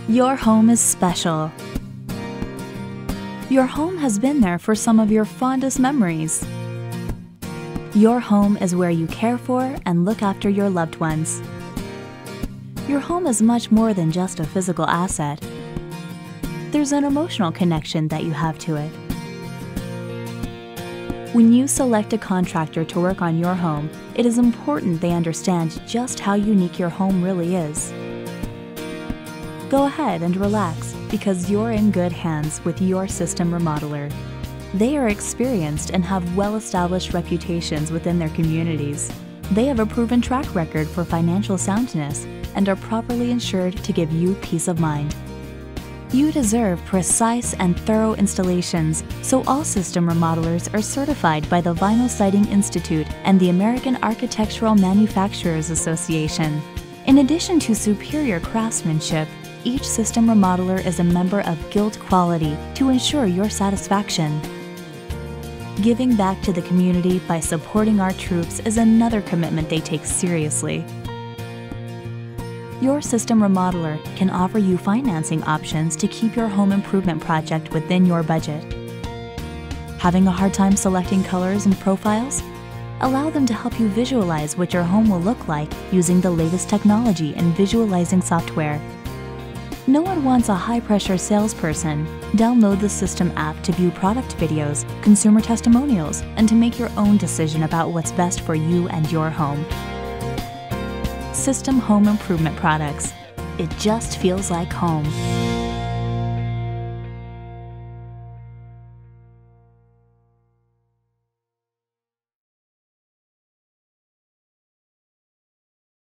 Your home is special. Your home has been there for some of your fondest memories. Your home is where you care for and look after your loved ones. Your home is much more than just a physical asset. There's an emotional connection that you have to it. When you select a contractor to work on your home, it is important they understand just how unique your home really is. Go ahead and relax, because you're in good hands with Your System Remodeler. They are experienced and have well-established reputations within their communities. They have a proven track record for financial soundness and are properly insured to give you peace of mind. You deserve precise and thorough installations, so all system remodelers are certified by the Vinyl Siding Institute and the American Architectural Manufacturers Association. In addition to superior craftsmanship, each system remodeler is a member of Guild Quality to ensure your satisfaction. Giving back to the community by supporting our troops is another commitment they take seriously. Your System Remodeler can offer you financing options to keep your home improvement project within your budget. Having a hard time selecting colors and profiles? Allow them to help you visualize what your home will look like using the latest technology and visualizing software. No one wants a high-pressure salesperson. Download the System app to view product videos, consumer testimonials, and to make your own decision about what's best for you and your home. System Home Improvement Products. It just feels like home.